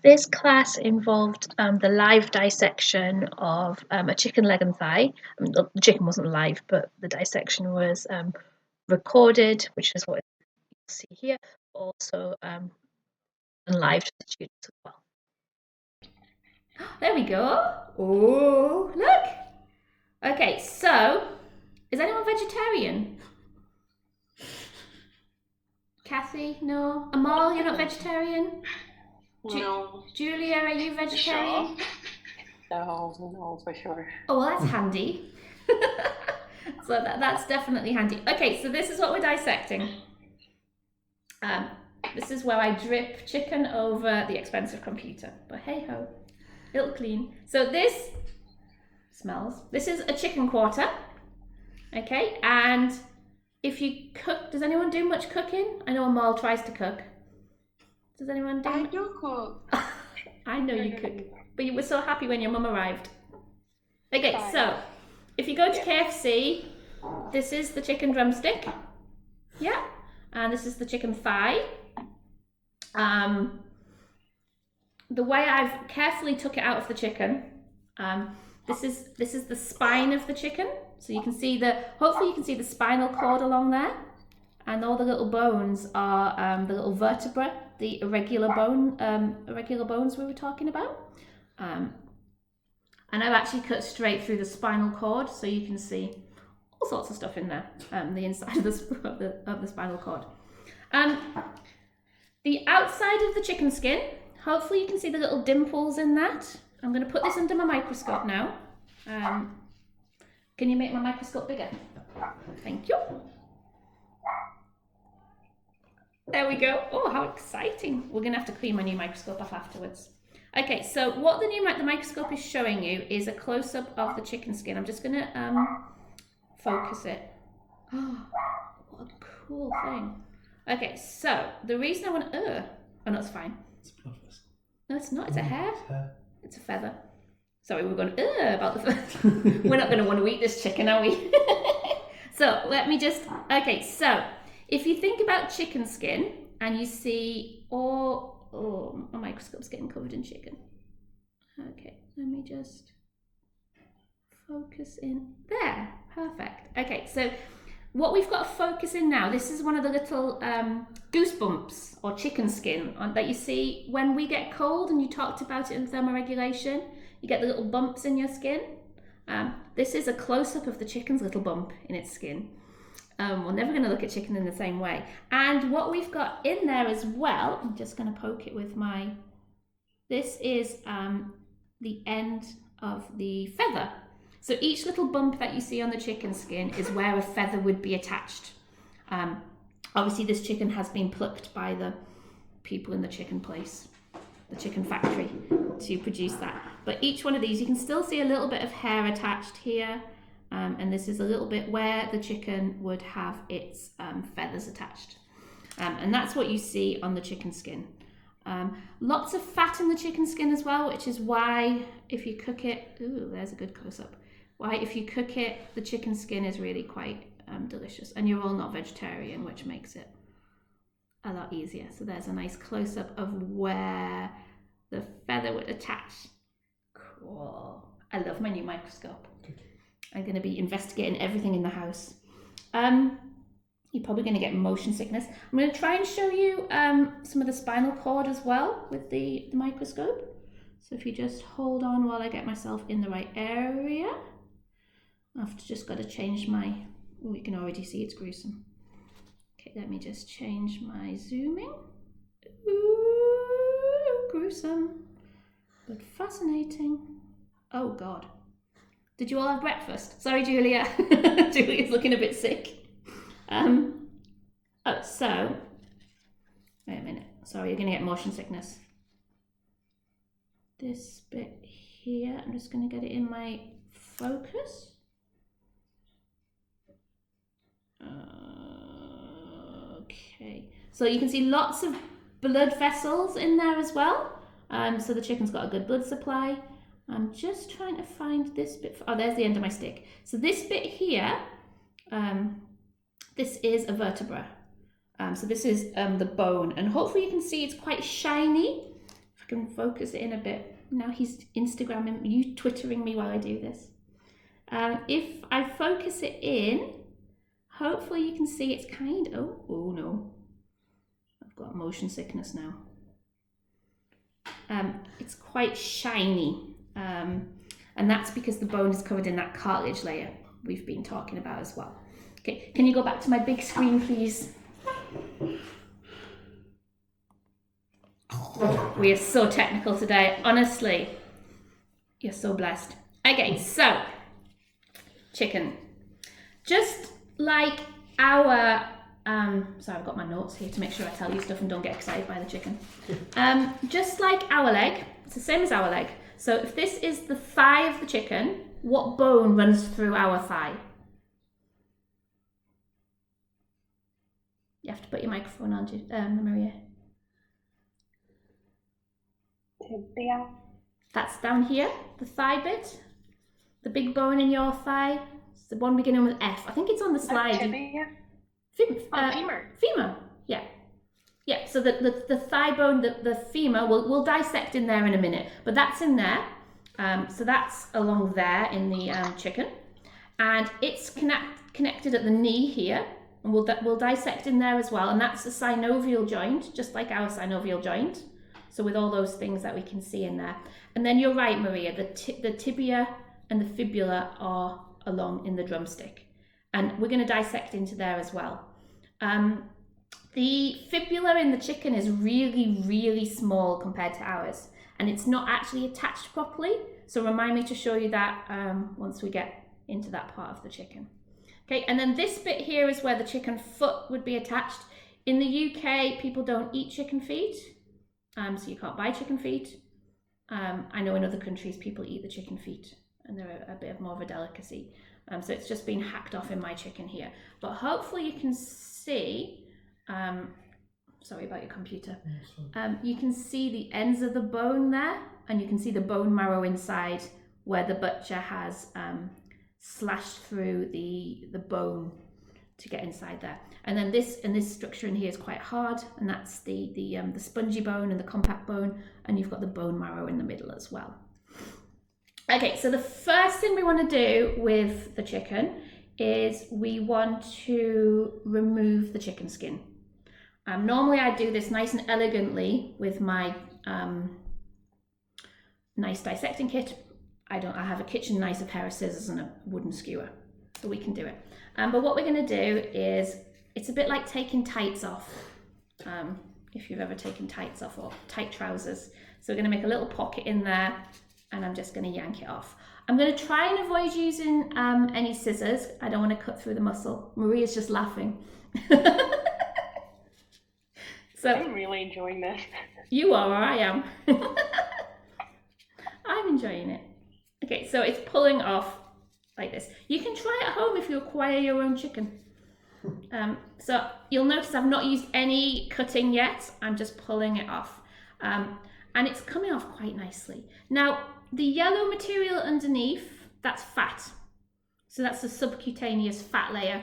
This class involved the live dissection of a chicken leg and thigh. The chicken wasn't live, but the dissection was recorded, which is what you see here, also and live to the students as well. There we go. Oh, look. Okay, so is anyone vegetarian? Kathy, no. Amal, you're not vegetarian? No. Julia, are you vegetarian? Sure. No, for sure. Oh, well, that's handy. So that's definitely handy. Okay, so this is what we're dissecting. This is where I drip chicken over the expensive computer. But hey ho, it'll clean. So this smells. This is a chicken quarter. Okay, and if you cook, does anyone do much cooking? I know Amal tries to cook. Does anyone do? I do cook. I know you cook, but you were so happy when your mum arrived. Okay, so if you go to KFC, this is the chicken drumstick. Yeah, and this is the chicken thigh. The way I've carefully took it out of the chicken, this is the spine of the chicken. So you can see hopefully you can see the spinal cord along there, and all the little bones are the little vertebra, the irregular bones we were talking about. And I've actually cut straight through the spinal cord, so you can see all sorts of stuff in there, the inside of the spinal cord. The outside of the chicken skin, hopefully you can see the little dimples in that. I'm going to put this under my microscope now. Can you make my microscope bigger? Thank you. There we go. Oh, how exciting. We're going to have to clean my new microscope off afterwards. Okay, so what the microscope is showing you is a close-up of the chicken skin. I'm just going to focus it. Oh, what a cool thing. Okay, so the reason I want to... oh, no, it's fine. It's a blood vessel. No, it's not. It's a hair. It's hair. It's a feather. Sorry, we're going about the feather. We're not going to want to eat this chicken, are we? So let me just... okay, so if you think about chicken skin and you see all... oh, my microscope's getting covered in chicken. Okay, let me just focus in. There, perfect. Okay, so what we've got to focus in now, this is one of the little goosebumps or chicken skin that you see when we get cold, and you talked about it in thermoregulation. You get the little bumps in your skin. This is a close-up of the chicken's little bump in its skin. We're never going to look at chicken in the same way. And what we've got in there as well, I'm just going to poke it with my... this is the end of the feather. So each little bump that you see on the chicken skin is where a feather would be attached. Obviously, this chicken has been plucked by the people in the chicken place, the chicken factory, to produce that. But each one of these, you can still see a little bit of hair attached here. And this is a little bit where the chicken would have its feathers attached. And that's what you see on the chicken skin. Lots of fat in the chicken skin as well, which is why if you cook it, ooh, there's a good close-up. Why if you cook it, the chicken skin is really quite delicious. And you're all not vegetarian, which makes it a lot easier. So there's a nice close-up of where the feather would attach. Cool. I love my new microscope. I'm going to be investigating everything in the house. You're probably going to get motion sickness. I'm going to try and show you some of the spinal cord as well with the microscope. So if you just hold on while I get myself in the right area. I've just got to change my... oh, you can already see it's gruesome. Okay, let me just change my zooming. Ooh, gruesome, but fascinating. Oh God. Did you all have breakfast? Sorry, Julia. Julia's looking a bit sick. Oh, so... wait a minute. Sorry, you're going to get motion sickness. This bit here, I'm just going to get it in my focus. Okay. So you can see lots of blood vessels in there as well. So the chicken's got a good blood supply. I'm just trying to find this bit. Oh, there's the end of my stick. So this bit here, this is a vertebra. So this is the bone, and hopefully you can see it's quite shiny. If I can focus it in a bit. Now he's Instagramming, you twittering me while I do this. If I focus it in, hopefully you can see it's oh no, I've got motion sickness now. It's quite shiny, and that's because the bone is covered in that cartilage layer we've been talking about as well. Okay, can you go back to my big screen, please? We are so technical today, honestly. You're so blessed. Okay, so chicken. Just like our, sorry, I've got my notes here to make sure I tell you stuff and don't get excited by the chicken. Just like our leg, it's the same as our leg. So if this is the thigh of the chicken, what bone runs through our thigh? You have to put your microphone on, Maria. Tibia. That's down here, the thigh bit. The big bone in your thigh. It's the one beginning with F. I think it's on the slide. Tibia. Femur. Femur, yeah. Yeah, so the thigh bone, the femur, we'll dissect in there in a minute, but that's in there. So that's along there in the chicken. And it's connected at the knee here, and we'll dissect in there as well. And that's the synovial joint, just like our synovial joint. So with all those things that we can see in there. And then you're right, Maria, the tibia and the fibula are along in the drumstick. And we're going to dissect into there as well. The fibula in the chicken is really, really small compared to ours. And it's not actually attached properly. So remind me to show you that once we get into that part of the chicken. Okay, and then this bit here is where the chicken foot would be attached. In the UK, people don't eat chicken feet. So you can't buy chicken feet. I know in other countries people eat the chicken feet and they're a bit more of a delicacy. So it's just been hacked off in my chicken here. But hopefully you can see, sorry about your computer. You can see the ends of the bone there, and you can see the bone marrow inside where the butcher has slashed through the bone to get inside there. And then this structure in here is quite hard, and that's the spongy bone and the compact bone, and you've got the bone marrow in the middle as well. Okay, so the first thing we want to do with the chicken is we want to remove the chicken skin. Normally I do this nice and elegantly with my nice dissecting kit. I have a kitchen knife, a pair of scissors and a wooden skewer, so we can do it. But what we're going to do is, it's a bit like taking tights off, if you've ever taken tights off or tight trousers. So we're going to make a little pocket in there, and I'm just going to yank it off. I'm going to try and avoid using any scissors. I don't want to cut through the muscle. Maria's just laughing. So I'm really enjoying this. You are, or I am. I'm enjoying it. Okay, so it's pulling off like this. You can try it at home if you acquire your own chicken. So you'll notice I've not used any cutting yet. I'm just pulling it off. And it's coming off quite nicely. Now, the yellow material underneath, that's fat. So that's the subcutaneous fat layer.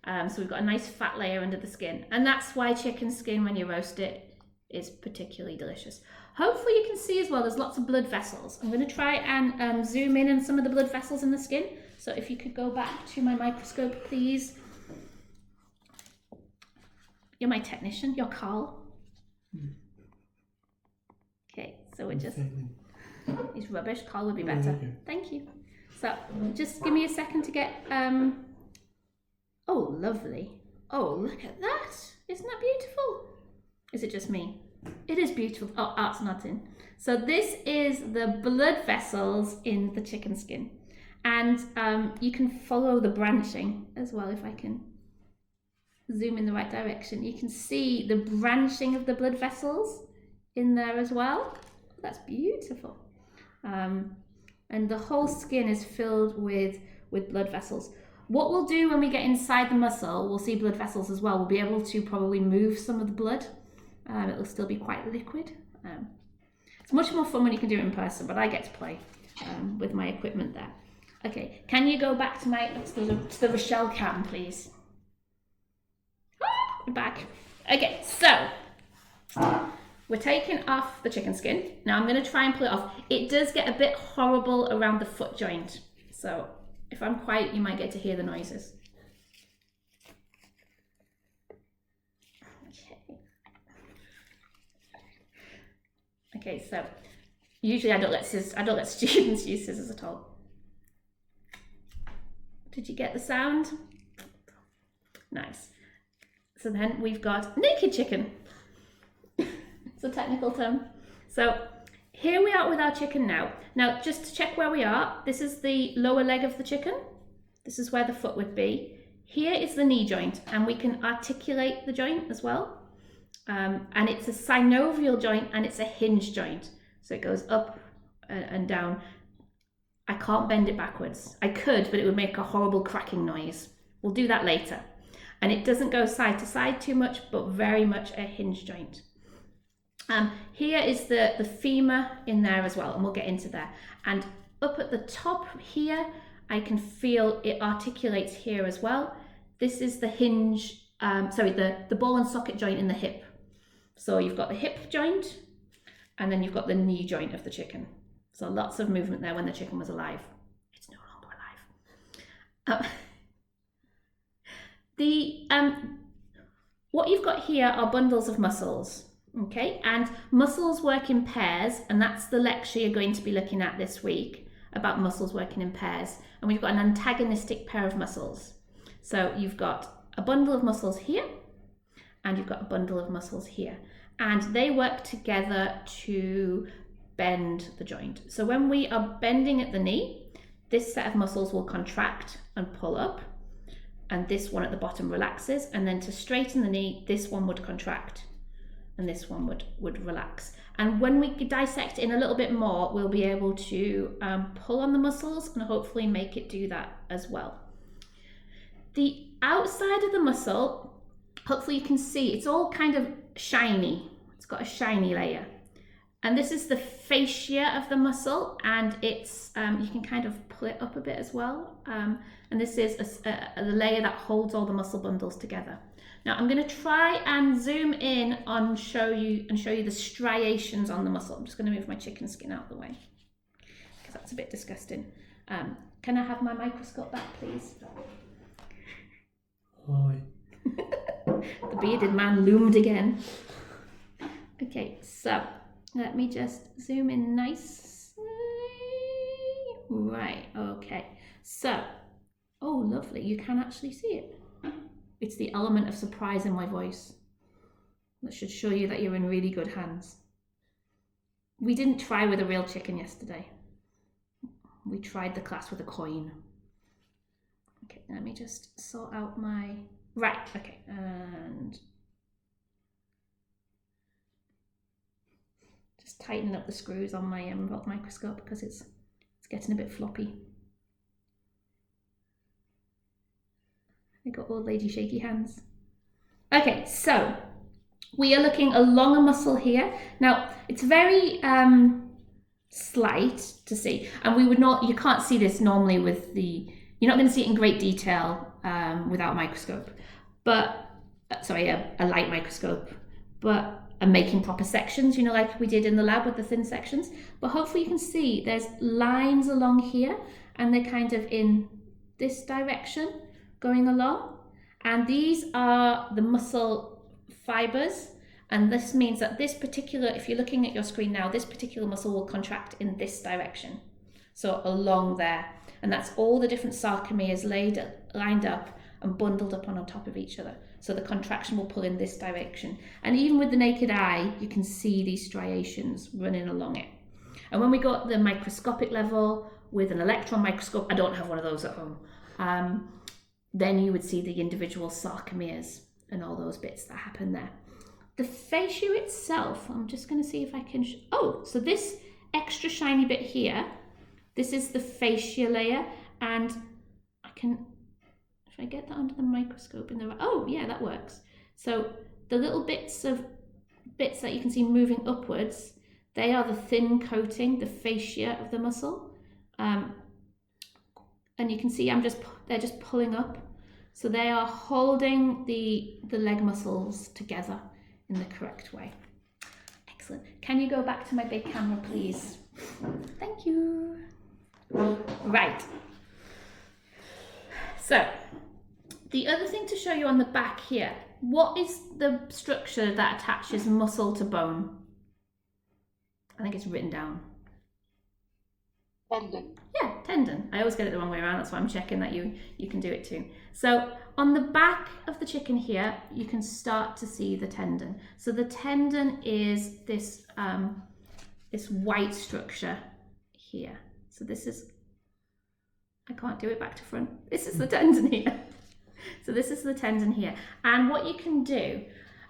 So we've got a nice fat layer under the skin. And that's why chicken skin, when you roast it, is particularly delicious. Hopefully you can see as well, there's lots of blood vessels. I'm going to try and zoom in on some of the blood vessels in the skin. So if you could go back to my microscope, please. You're my technician, you're Carl. Okay, so we're just... He's rubbish. Carl would be better. Thank you. So just give me a second to get. Oh, lovely. Oh, look at that. Isn't that beautiful? Is it just me? It is beautiful. Oh, art's nodding. So this is the blood vessels in the chicken skin, and you can follow the branching as well. If I can zoom in the right direction, you can see the branching of the blood vessels in there as well. That's beautiful. And the whole skin is filled with blood vessels. What we'll do when we get inside the muscle, we'll see blood vessels as well. We'll be able to probably move some of the blood. It'll still be quite liquid. It's much more fun when you can do it in person, but I get to play with my equipment there. Okay, can you go back to the Rochelle cam, please? We're back. Okay, so we're taking off the chicken skin. Now I'm going to try and pull it off. It does get a bit horrible around the foot joint. So if I'm quiet, you might get to hear the noises. Okay, so usually I don't let students use scissors at all. Did you get the sound? Nice. So then we've got naked chicken. It's a technical term. So here we are with our chicken now. Now, just to check where we are, this is the lower leg of the chicken. This is where the foot would be. Here is the knee joint, and we can articulate the joint as well. And it's a synovial joint and it's a hinge joint. So it goes up and down. I can't bend it backwards. I could, but it would make a horrible cracking noise. We'll do that later. And it doesn't go side to side too much, but very much a hinge joint. Here is the femur in there as well, and we'll get into there. And up at the top here, I can feel it articulates here as well. This is the hinge, the ball and socket joint in the hip. So you've got the hip joint, and then you've got the knee joint of the chicken. So lots of movement there when the chicken was alive. It's no longer alive. What you've got here are bundles of muscles, okay? And muscles work in pairs, and that's the lecture you're going to be looking at this week about muscles working in pairs. And we've got an antagonistic pair of muscles. So you've got a bundle of muscles here, and you've got a bundle of muscles here. And they work together to bend the joint. So when we are bending at the knee, this set of muscles will contract and pull up, and this one at the bottom relaxes. And then to straighten the knee, this one would contract, and this one would relax. And when we dissect in a little bit more, we'll be able to pull on the muscles and hopefully make it do that as well. The outside of the muscle, hopefully you can see, it's all kind of shiny. It's got a shiny layer. And this is the fascia of the muscle, and it's you can kind of pull it up a bit as well. And this is the layer that holds all the muscle bundles together. Now I'm going to try and zoom in on show you the striations on the muscle. I'm just going to move my chicken skin out of the way because that's a bit disgusting. Can I have my microscope back, please? Hi. The bearded man loomed again. Okay, so let me just zoom in nicely. Right, okay. So, oh lovely, you can actually see it. It's the element of surprise in my voice. That should show you that you're in really good hands. We didn't try with a real chicken yesterday. We tried the class with a coin. Okay, let me just sort out my... Right, okay, and... just tighten up the screws on my microscope because it's getting a bit floppy. I got old lady shaky hands. Okay, so we are looking along a muscle here. Now it's very slight to see, and we would not. You can't see this normally with the. You're not going to see it in great detail without a microscope, but a light microscope. But and making proper sections, you know, like we did in the lab with the thin sections. But hopefully you can see there's lines along here, and they're kind of in this direction going along. And these are the muscle fibers. And this means that this particular, if you're looking at your screen now, this particular muscle will contract in this direction. So along there. And that's all the different sarcomeres lined up and bundled up on top of each other. So the contraction will pull in this direction. And even with the naked eye, you can see these striations running along it. And when we go at the microscopic level with an electron microscope, I don't have one of those at home, then you would see the individual sarcomeres and all those bits that happen there. The fascia itself, I'm just going to see if I can... so this extra shiny bit here, this is the fascia layer, and I can... If I get that under the microscope in the... Oh, yeah, that works. So the little bits that you can see moving upwards, they are the thin coating, the fascia of the muscle. And you can see they're just pulling up. So they are holding the leg muscles together in the correct way. Excellent. Can you go back to my big camera, please? Thank you. Right. So, the other thing to show you on the back here, what is the structure that attaches muscle to bone? I think it's written down. Tendon. Yeah, tendon. I always get it the wrong way around, that's why I'm checking that you can do it too. So on the back of the chicken here, you can start to see the tendon. So the tendon is this, this white structure here. So this is, I can't do it back to front. This is the tendon here. So this is the tendon here. And what you can do,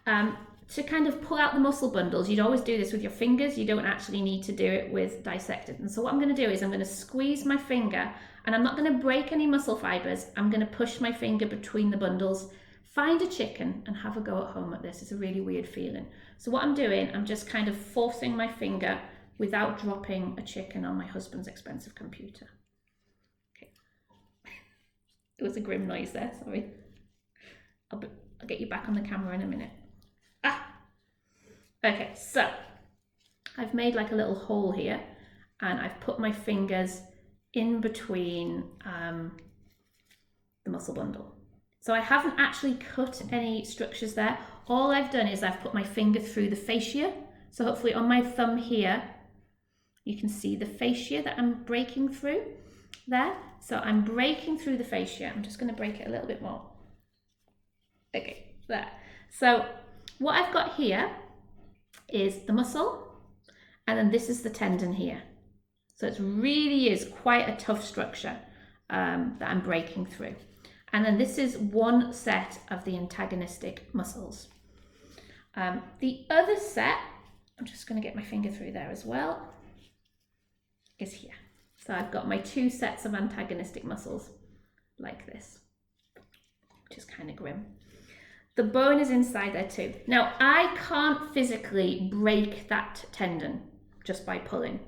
to kind of pull out the muscle bundles, you'd always do this with your fingers. You don't actually need to do it with dissected. And so what I'm going to do is I'm going to squeeze my finger, and I'm not going to break any muscle fibers. I'm going to push my finger between the bundles. Find a chicken and have a go at home at this. It's a really weird feeling. So what I'm doing, I'm just kind of forcing my finger without dropping a chicken on my husband's expensive computer. Okay. There was a grim noise there, sorry. I'll get you back on the camera in a minute. Okay, so I've made like a little hole here, and I've put my fingers in between the muscle bundle. So I haven't actually cut any structures there. All I've done is I've put my finger through the fascia. So hopefully on my thumb here, you can see the fascia that I'm breaking through there. So I'm breaking through the fascia. I'm just going to break it a little bit more. Okay, there. So what I've got here is the muscle, and then this is the tendon here. So it really is quite a tough structure that I'm breaking through. And then this is one set of the antagonistic muscles. The other set, I'm just going to get my finger through there as well, is here. So I've got my two sets of antagonistic muscles like this, which is kind of grim. The bone is inside there too. Now, I can't physically break that tendon just by pulling.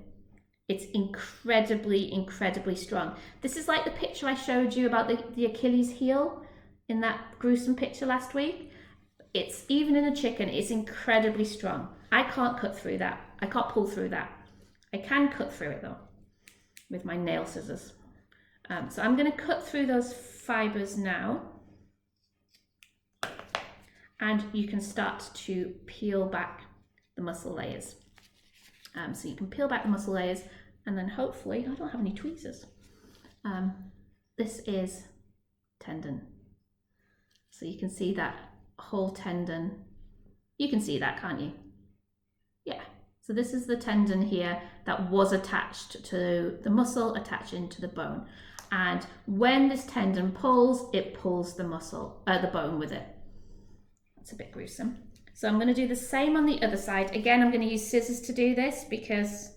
It's incredibly, incredibly strong. This is like the picture I showed you about the Achilles heel in that gruesome picture last week. It's, even in a chicken, it's incredibly strong. I can't cut through that. I can't pull through that. I can cut through it though, with my nail scissors. So I'm going to cut through those fibers now. And you can start to peel back the muscle layers. So you can peel back the muscle layers, and then hopefully, I don't have any tweezers. This is tendon. So you can see that whole tendon. You can see that, can't you? Yeah. So this is the tendon here that was attached to the muscle, attached into the bone. And when this tendon pulls, it pulls the muscle, the bone with it. It's a bit gruesome. So I'm going to do the same on the other side. Again, I'm going to use scissors to do this because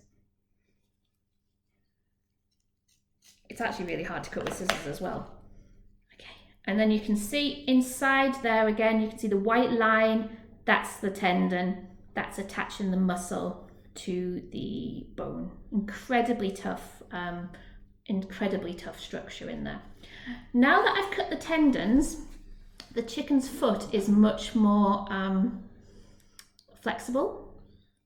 it's actually really hard to cut with scissors as well. Okay, and then you can see inside there again, you can see the white line. That's the tendon. That's attaching the muscle to the bone. Incredibly tough structure in there. Now that I've cut the tendons, the chicken's foot is much more flexible.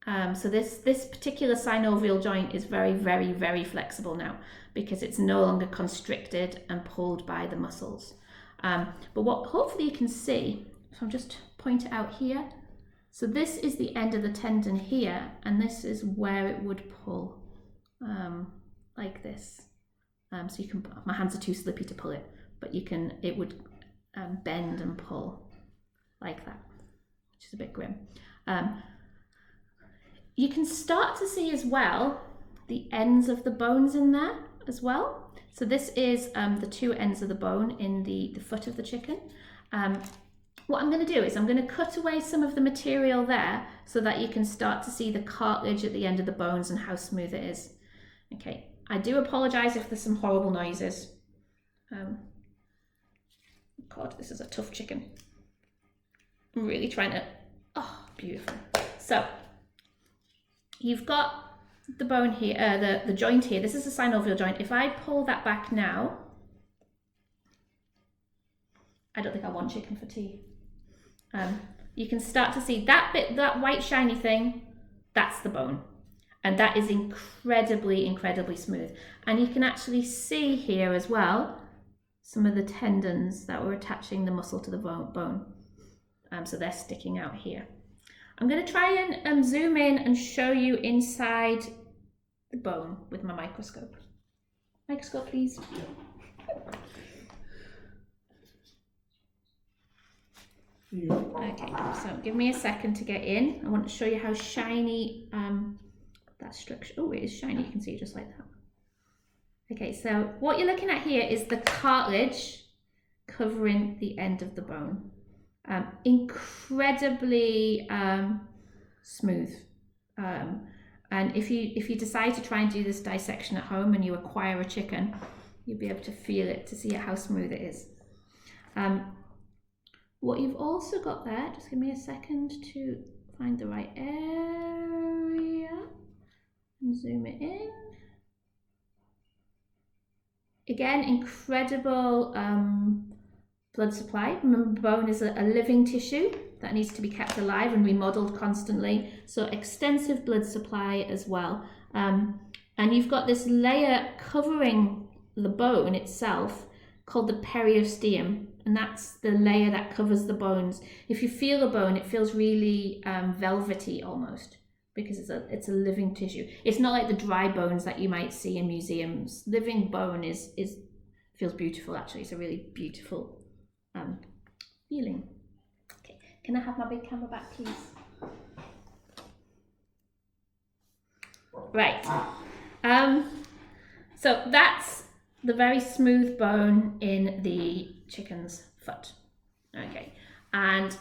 So this particular synovial joint is very, very, very flexible now because it's no longer constricted and pulled by the muscles. But what hopefully you can see, so I'm just point it out here. So this is the end of the tendon here, and this is where it would pull, like this. So you can, my hands are too slippy to pull it, but you can, it would bend and pull like that, which is a bit grim. You can start to see as well the ends of the bones in there as well. So this is the two ends of the bone in the foot of the chicken. What I'm going to do is I'm going to cut away some of the material there so that you can start to see the cartilage at the end of the bones and how smooth it is. Okay, I do apologise if there's some horrible noises. God, this is a tough chicken. I'm really trying to, oh, beautiful. So, you've got the bone here, the joint here. This is a synovial joint. If I pull that back now, I don't think I want chicken for tea. You can start to see that bit, that white shiny thing, That's the bone. And that is incredibly, incredibly smooth. And you can actually see here as well some of the tendons that were attaching the muscle to the bone. So they're sticking out here. I'm going to try and zoom in and show you inside the bone with my microscope. Microscope, please. Okay, so give me a second to get in. I want to show you how shiny that structure. Oh, it is shiny. You can see it just like that. Okay, so what you're looking at here is the cartilage covering the end of the bone. Incredibly smooth. And if you decide to try and do this dissection at home and you acquire a chicken, you'll be able to feel it, to see how smooth it is. What you've also got there, just give me a second to find the right area and zoom it in. Again, incredible blood supply. Remember, bone is a living tissue that needs to be kept alive and remodeled constantly. So extensive blood supply as well. And you've got this layer covering the bone itself called the periosteum. And that's the layer that covers the bones. If you feel a bone, it feels really velvety almost, because it's a living tissue. It's not like the dry bones that you might see in museums. Living bone feels beautiful, actually. It's a really beautiful feeling. Okay, can I have my big camera back, please? Right. So that's the very smooth bone in the chicken's foot. Okay, and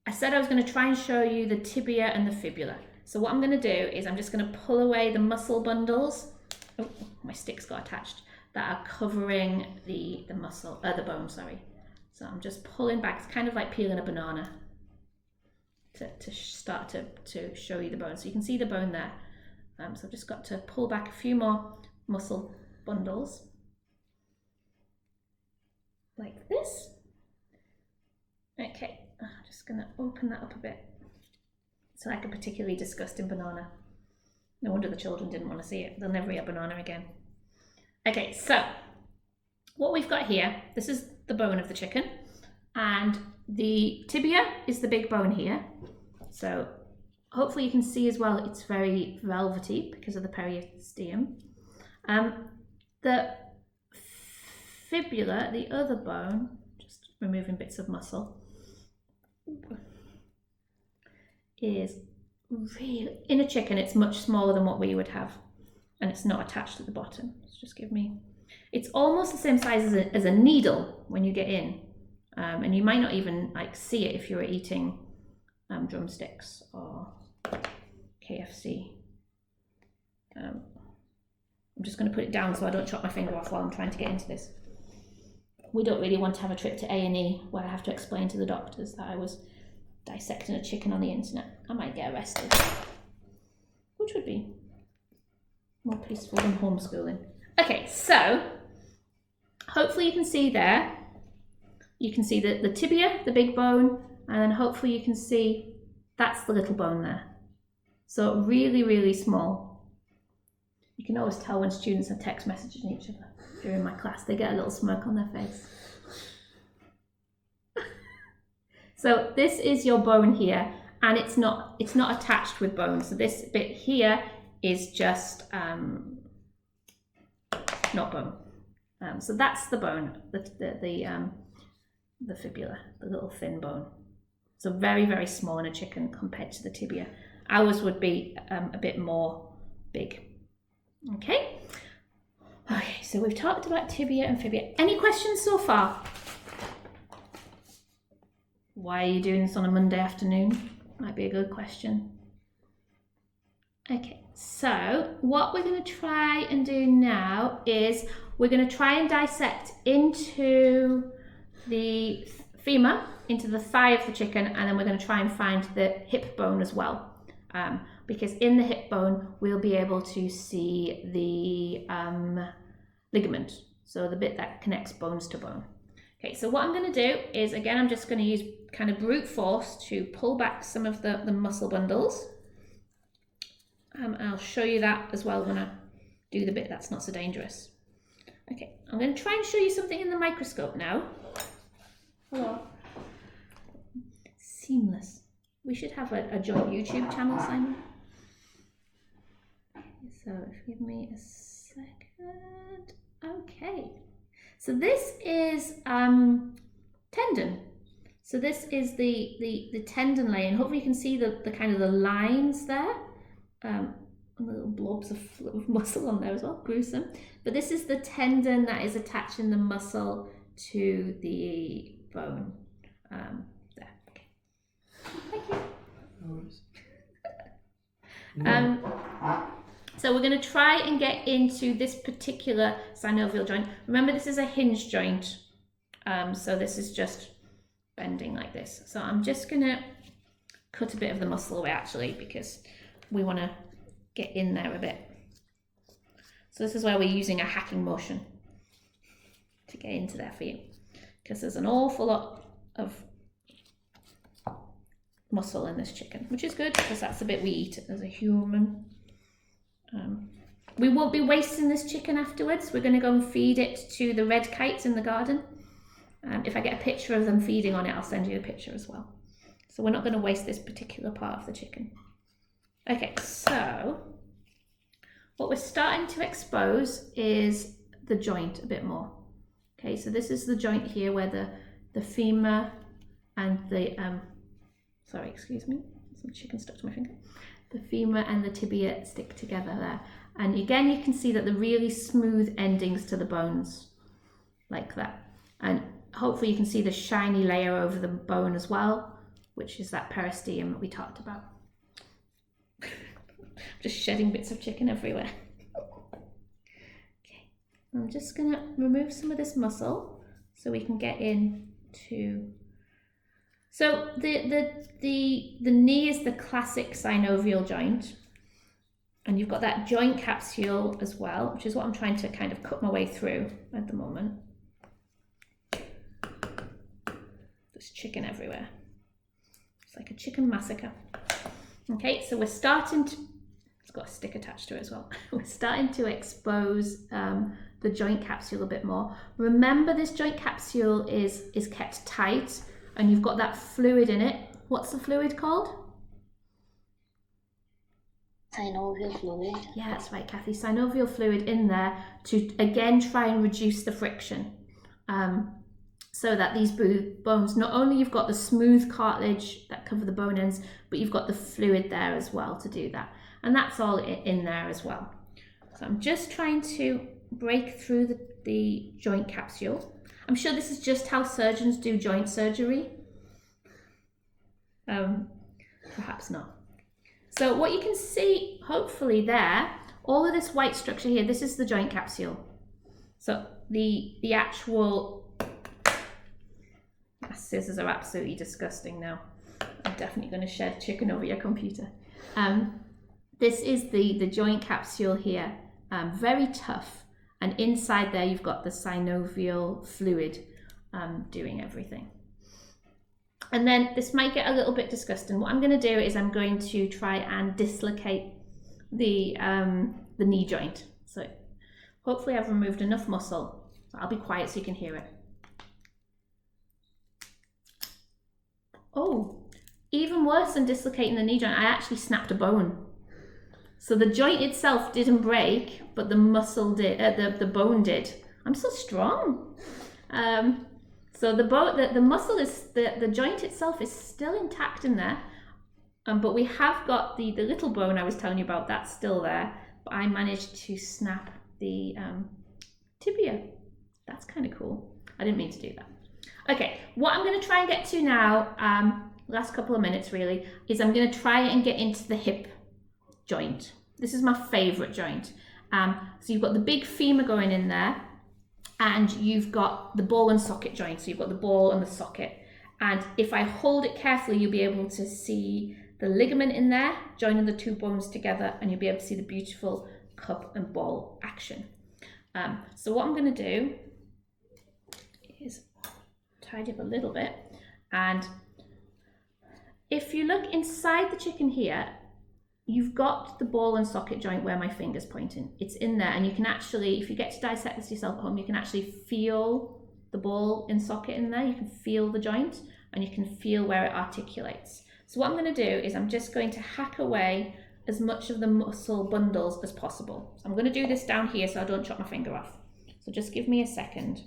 I said I was going to try and show you the tibia and the fibula. So what I'm going to do is I'm just going to pull away the muscle bundles. Oh, my stick's got attached. That are covering the bone, sorry. So I'm just pulling back. It's kind of like peeling a banana to start to show you the bone. So you can see the bone there. So I've just got to pull back a few more muscle bundles. Like this. Okay, I'm just going to open that up a bit. It's like a particularly disgusting banana. No wonder the children didn't want to see it. They'll never eat a banana again. Okay, so what we've got here, this is the bone of the chicken, and the tibia is the big bone here. So hopefully you can see as well, it's very velvety because of the periosteum. The fibula, the other bone, just removing bits of muscle, is really, in a chicken it's much smaller than what we would have, and it's not attached at the bottom. So just give me, it's almost the same size as a needle when you get in, and you might not even like see it if you were eating drumsticks or KFC. I'm just going to put it down so I don't chop my finger off while I'm trying to get into this. We don't really want to have a trip to A&E where I have to explain to the doctors that I was dissecting a chicken on the internet. I might get arrested, which would be more peaceful than homeschooling. Okay, so hopefully you can see there, you can see the tibia, the big bone, and then hopefully you can see that's the little bone there. So really, really small. You can always tell when students are text messaging each other during my class. They get a little smirk on their face. So this is your bone here, and it's not attached with bone. So this bit here is just not bone. So that's the bone, the fibula, the little thin bone. So very, very small in a chicken compared to the tibia. Ours would be a bit more big. Okay. Okay, so we've talked about tibia and fibula. Any questions so far? Why are you doing this on a Monday afternoon? Might be a good question. Okay, so what we're going to try and do now is we're going to try and dissect into the femur, into the thigh of the chicken, and then we're going to try and find the hip bone as well. Because in the hip bone, we'll be able to see the ligament, so the bit that connects bones to bone. Okay, so what I'm going to do is, again, I'm just going to use kind of brute force to pull back some of the muscle bundles. I'll show you that as well when I do the bit that's not so dangerous. Okay, I'm going to try and show you something in the microscope now. Hello. Seamless. We should have a joint YouTube channel, Simon. So give me a second. Okay. So this is tendon. So this is the tendon layer, and hopefully you can see the kind of the lines there. And the little blobs of muscle on there as well, gruesome. But this is the tendon that is attaching the muscle to the bone. There, okay. Thank you. So we're going to try and get into this particular synovial joint. Remember, this is a hinge joint. So this is just bending like this. So I'm just going to cut a bit of the muscle away actually, because we want to get in there a bit. So this is where we're using a hacking motion to get into there for you, because there's an awful lot of muscle in this chicken, which is good because that's the bit we eat as a human. We won't be wasting this chicken afterwards. We're going to go and feed it to the red kites in the garden. If I get a picture of them feeding on it, I'll send you a picture as well. So we're not going to waste this particular part of the chicken. Okay, so what we're starting to expose is the joint a bit more. Okay, so this is the joint here where the femur and the, sorry, excuse me, some chicken stuck to my finger. The femur and the tibia stick together there. And again, you can see that the really smooth endings to the bones, like that. And hopefully you can see the shiny layer over the bone as well, which is that peristeum that we talked about. Just shedding bits of chicken everywhere. Okay, I'm just gonna remove some of this muscle so we can get into. So the knee is the classic synovial joint, and you've got that joint capsule as well, which is what I'm trying to kind of cut my way through at the moment. There's chicken everywhere. It's like a chicken massacre. Okay, so we're starting to, it's got a stick attached to it as well. We're starting to expose the joint capsule a bit more. Remember, this joint capsule is kept tight, and you've got that fluid in it. What's the fluid called? Synovial fluid. Yeah, that's right, Kathy. Synovial fluid in there to, again, try and reduce the friction. So that these bones, not only you've got the smooth cartilage that cover the bone ends, but you've got the fluid there as well to do that. And that's all in there as well. So I'm just trying to break through the joint capsule. I'm sure this is just how surgeons do joint surgery. Perhaps not. So what you can see, hopefully there, all of this white structure here, this is the joint capsule. So the actual, my scissors are absolutely disgusting now. I'm definitely going to shed chicken over your computer. This is the joint capsule here, very tough. And inside there, you've got the synovial fluid doing everything. And then this might get a little bit disgusting. What I'm going to do is I'm going to try and dislocate the knee joint. So hopefully I've removed enough muscle. I'll be quiet so you can hear it. Oh, even worse than dislocating the knee joint, I actually snapped a bone. So the joint itself didn't break, but the muscle did, the bone did. I'm so strong. So the muscle is, the joint itself is still intact in there, but we have got the little bone I was telling you about, that's still there, but I managed to snap the tibia. That's kind of cool. I didn't mean to do that. Okay, what I'm going to try and get to now, last couple of minutes really, is I'm going to try and get into the hip joint. This is my favourite joint. So you've got the big femur going in there, and you've got the ball and socket joint. So you've got the ball and the socket. And if I hold it carefully, you'll be able to see the ligament in there, joining the two bones together, and you'll be able to see the beautiful cup and ball action. So what I'm going to do is tidy up a little bit. And if you look inside the chicken here, you've got the ball and socket joint where my finger's pointing. It's in there, and you can actually, if you get to dissect this yourself at home, you can actually feel the ball and socket in there. You can feel the joint, and you can feel where it articulates. So what I'm going to do is I'm just going to hack away as much of the muscle bundles as possible. So I'm going to do this down here so I don't chop my finger off. So just give me a second.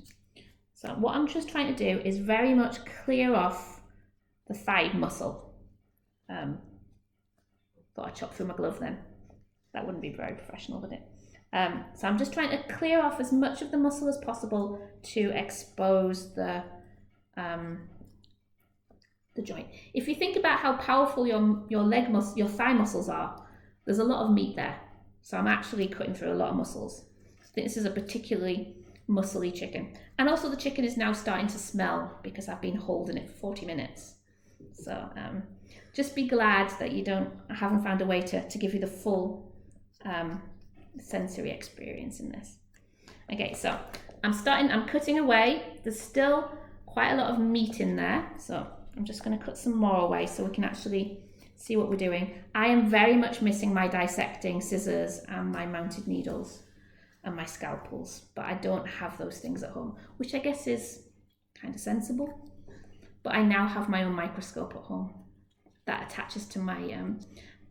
So what I'm just trying to do is very much clear off the thigh muscle. Thought I'd chop through my glove then. That wouldn't be very professional, would it? So I'm just trying to clear off as much of the muscle as possible to expose the joint. If you think about how powerful your leg muscle, your thigh muscles are, there's a lot of meat there. So I'm actually cutting through a lot of muscles. I think this is a particularly muscly chicken. And also the chicken is now starting to smell because I've been holding it for 40 minutes. So just be glad that I haven't found a way to give you the full sensory experience in this. Okay, so I'm cutting away. There's still quite a lot of meat in there. So I'm just going to cut some more away so we can actually see what we're doing. I am very much missing my dissecting scissors and my mounted needles and my scalpels, but I don't have those things at home, which I guess is kind of sensible. But I now have my own microscope at home that attaches to my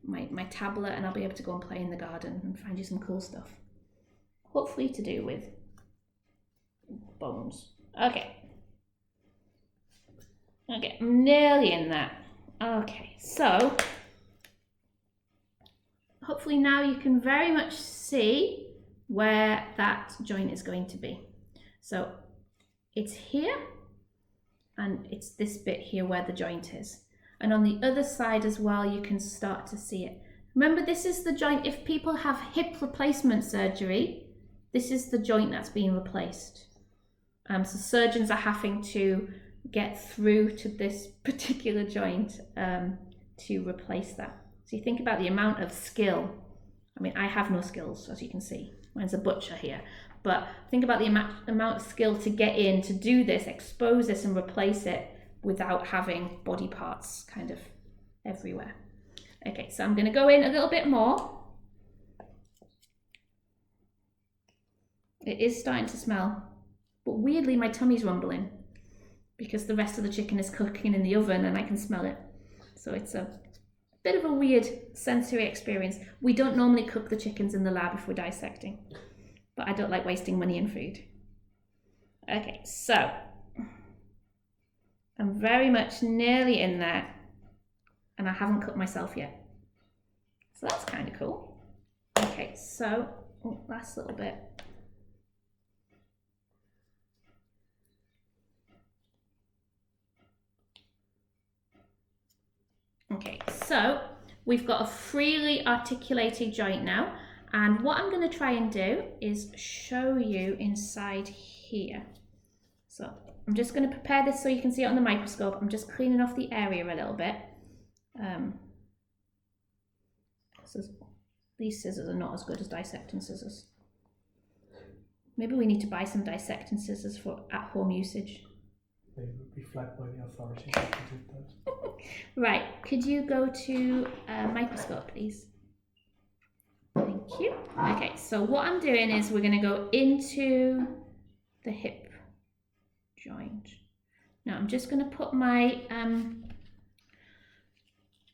my tablet, and I'll be able to go and play in the garden and find you some cool stuff. Hopefully to do with bones. Okay, I'm nearly in there. Okay, so hopefully now you can very much see where that joint is going to be. So it's here, and it's this bit here where the joint is. And on the other side as well, you can start to see it. Remember, this is the joint, if people have hip replacement surgery, this is the joint that's being replaced. So surgeons are having to get through to this particular joint to replace that. So you think about the amount of skill. I mean, I have no skills, as you can see. Mine's a butcher here. But think about the amount of skill to get in, to do this, expose this and replace it without having body parts kind of everywhere. Okay, so I'm going to go in a little bit more. It is starting to smell, but weirdly my tummy's rumbling because the rest of the chicken is cooking in the oven and I can smell it. So it's a bit of a weird sensory experience. We don't normally cook the chickens in the lab if we're dissecting, but I don't like wasting money and food. Okay, so I'm very much nearly in there and I haven't cut myself yet. So that's kind of cool. Okay, so last little bit. Okay, so we've got a freely articulated joint now, and what I'm going to try and do is show you inside here. So I'm just going to prepare this so you can see it on the microscope. I'm just cleaning off the area a little bit. These scissors are not as good as dissecting scissors. Maybe we need to buy some dissecting scissors for at-home usage. They would be flagged by the authorities if you did that. Right, could you go to microscope, please? Thank you. Okay, so what I'm doing is we're going to go into the hip joint. Now I'm just going to put my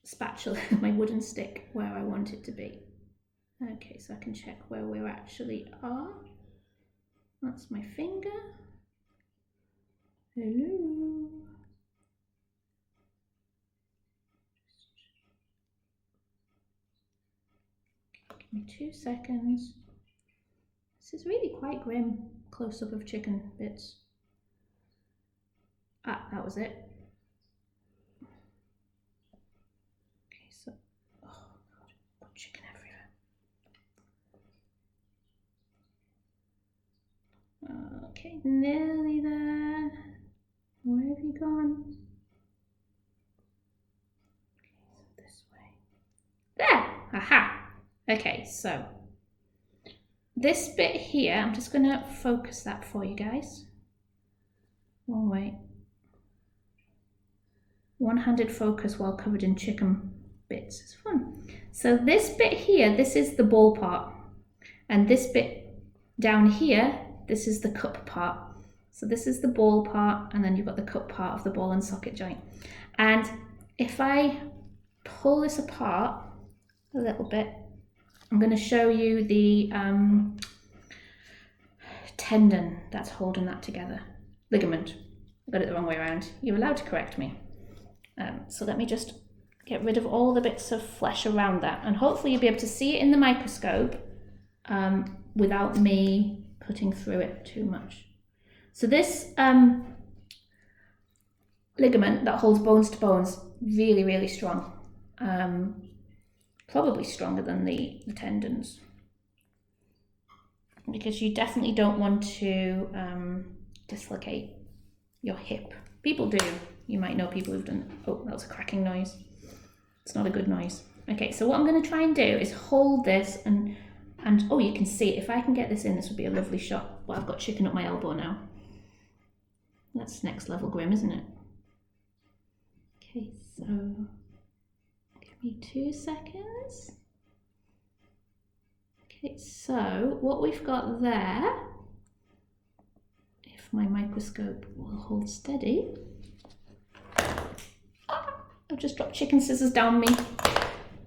spatula, my wooden stick, where I want it to be. Okay, so I can check where we actually are. That's my finger. Hello. Give me 2 seconds. This is really quite grim close-up of chicken bits. Ah, that was it. Okay, so, oh god, got chicken everywhere. Okay, nearly there. Where have you gone? Okay, so this way. There! Aha! Okay, so this bit here, I'm just going to focus that for you guys. One-handed focus while covered in chicken bits. It's fun. So this bit here, this is the ball part. And this bit down here, this is the cup part. So this is the ball part, and then you've got the cup part of the ball and socket joint. And if I pull this apart a little bit, I'm going to show you the tendon that's holding that together. Ligament. I got it the wrong way around. You're allowed to correct me. So let me just get rid of all the bits of flesh around that, and hopefully you'll be able to see it in the microscope without me cutting through it too much. So this ligament that holds bones to bones, really, really strong. Probably stronger than the tendons. Because you definitely don't want to dislocate your hip. People do. You might know people who've done, oh, that was a cracking noise. It's not a good noise. Okay, so what I'm going to try and do is hold this and oh, you can see it. If I can get this in, this would be a lovely shot. Well, I've got chicken up my elbow now. That's next level grim, isn't it? Okay, so give me 2 seconds. Okay, so what we've got there, if my microscope will hold steady. I've just dropped chicken scissors down me.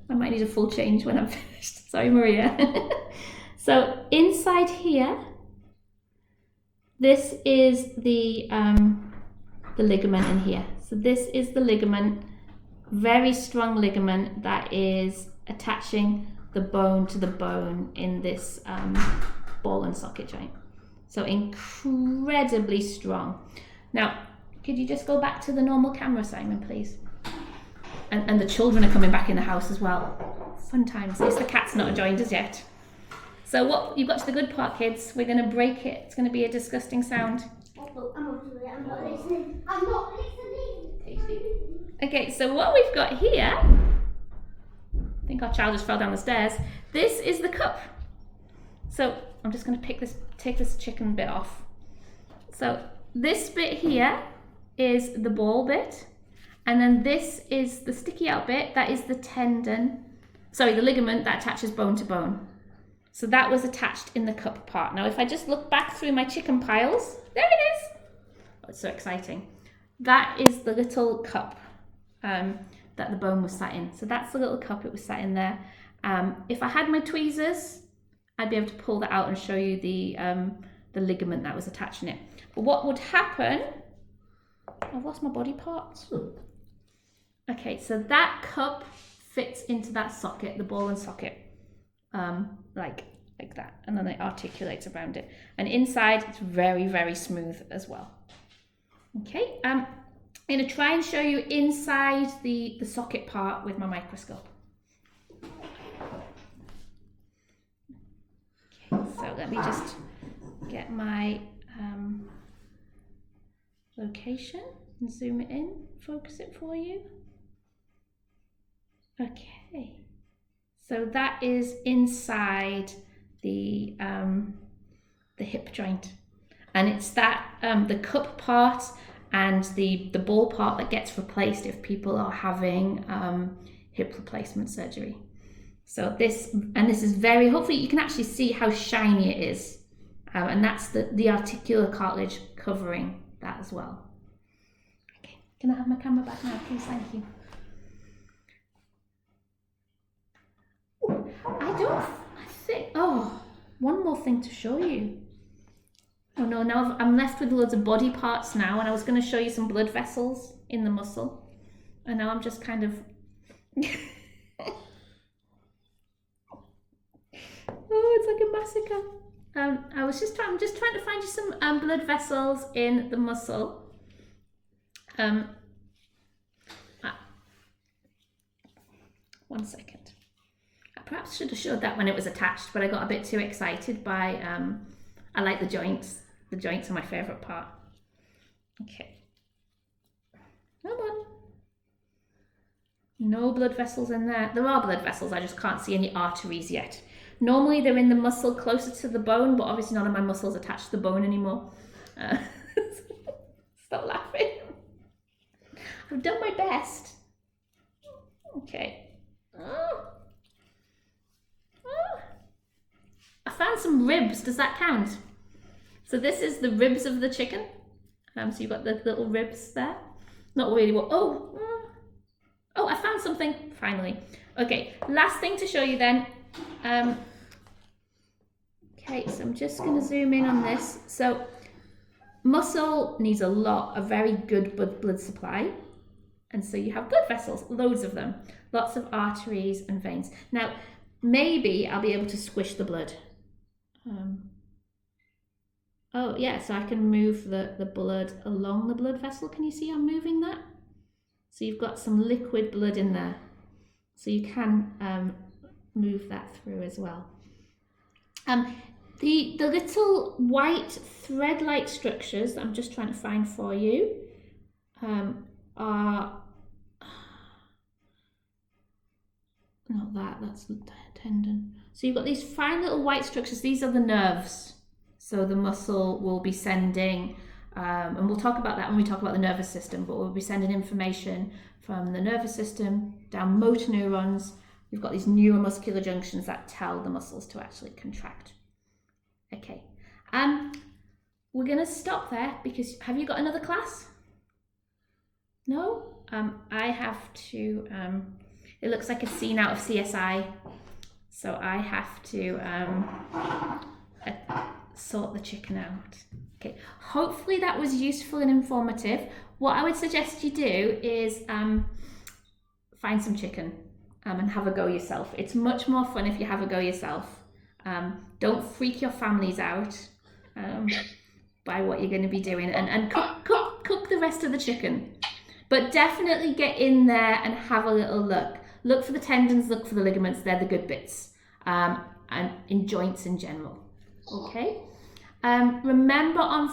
I might need a full change when I'm finished. Sorry, Maria. So inside here, this is the ligament in here. So this is the ligament, very strong ligament that is attaching the bone to the bone in this ball and socket joint. So incredibly strong. Now, could you just go back to the normal camera, Simon, please? And the children are coming back in the house as well. Fun times. At least the cat's not joined us yet. So what you've got to the good part, kids. We're going to break it. It's going to be a disgusting sound. I'm not listening. I'm not listening. Tasty. Okay, so what we've got here, I think our child just fell down the stairs. This is the cup. So I'm just going to take this chicken bit off. So this bit here is the ball bit. And then this is the sticky out bit. That is the tendon. Sorry, the ligament that attaches bone to bone. So that was attached in the cup part. Now, if I just look back through my chicken piles, there it is. Oh, it's so exciting. That is the little cup that the bone was sat in. So that's the little cup it was sat in there. If I had my tweezers, I'd be able to pull that out and show you the ligament that was attaching it. But what would happen, I've lost my body parts. Okay, so that cup fits into that socket, the ball and socket. Like that, and then it articulates around it, and inside it's very, very smooth as well. Okay, I'm going to try and show you inside the socket part with my microscope. Okay, so let me just get my location and zoom it in, focus it for you. Okay. So that is inside the hip joint, and it's that the cup part and the ball part that gets replaced if people are having hip replacement surgery. So this is very, hopefully you can actually see how shiny it is, and that's the articular cartilage covering that as well. Okay, can I have my camera back now, please? Thank you. Oh, one more thing to show you. Oh no, now I'm left with loads of body parts now, and I was going to show you some blood vessels in the muscle, and now I'm just kind of oh, it's like a massacre. I'm just trying to find you some blood vessels in the muscle. One second. Perhaps should have showed that when it was attached, but I got a bit too excited by, I like the joints. The joints are my favourite part. Okay. Come on. No blood vessels in there. There are blood vessels, I just can't see any arteries yet. Normally they're in the muscle closer to the bone, but obviously none of my muscles attached to the bone anymore. Stop laughing. I've done my best. Okay. some ribs. Does that count? So this is the ribs of the chicken. So you've got the little ribs there. Not really what. Oh, I found something finally. Okay, last thing to show you then. Okay, so I'm just going to zoom in on this. So muscle needs a very good blood supply. And so you have blood vessels, loads of them, lots of arteries and veins. Now, maybe I'll be able to squish the blood. Oh yeah, so I can move the blood along the blood vessel. Can you see I'm moving that? So you've got some liquid blood in there. So you can move that through as well. The little white thread-like structures that I'm just trying to find for you are not that's the tendon. So you've got these fine little white structures. These are the nerves. So the muscle will be sending, and we'll talk about that when we talk about the nervous system, but we'll be sending information from the nervous system down motor neurons. We've got these neuromuscular junctions that tell the muscles to actually contract. Okay, we're going to stop there because have you got another class? No? I have to, it looks like a scene out of CSI, so I have to sort the chicken out. Okay, hopefully that was useful and informative. What I would suggest you do is find some chicken and have a go yourself. It's much more fun if you have a go yourself. Don't freak your families out by what you're going to be doing, and cook the rest of the chicken. But definitely get in there and have a little look. Look for the tendons, look for the ligaments, they're the good bits, and in joints in general. Okay? Remember on